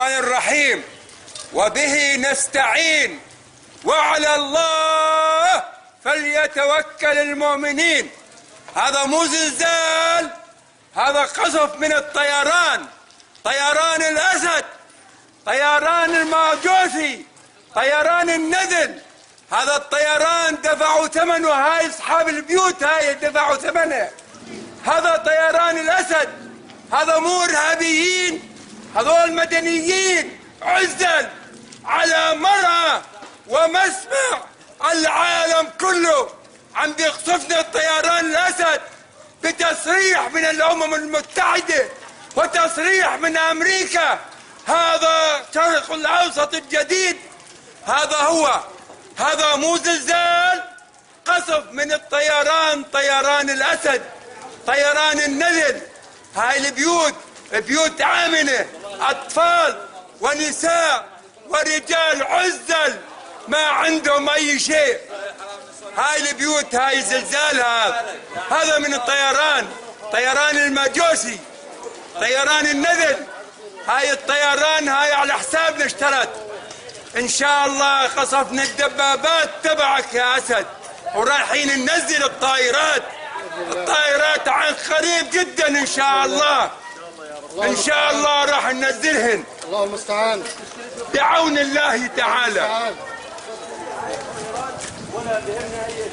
الرحيم وبه نستعين وعلى الله فليتوكل المؤمنين. هذا مو زلزال، هذا قصف من الطيران، طيران الأسد، طيران الماجوسي، طيران النذل. هذا الطيران دفعوا ثمنه، هاي أصحاب البيوت هاي دفعوا ثمنه. هذا طيران الأسد، هذا مو إرهابيين، هذول مدنيين عزل على مرأى ومسمع العالم كله. عم بيقصفنا الطيران الأسد بتصريح من الأمم المتحدة وتصريح من أمريكا. هذا شرق الأوسط الجديد، هذا هو، هذا مو زلزال، قصف من الطيران، طيران الأسد، طيران النذل. هاي البيوت بيوت آمنة، أطفال ونساء ورجال عزل ما عندهم أي شيء. هاي البيوت، هاي الزلزال هذا من الطيران، طيران الماجوسي، طيران النذل. هاي الطيران هاي على حسابنا اشترت. إن شاء الله قصفنا الدبابات تبعك يا أسد، ورايحين ننزل الطائرات عن قريب جدا إن شاء الله. إن شاء الله راح ننزلهن. الله المستعان. بعون الله تعالى. ولا بهمنا أي شيء.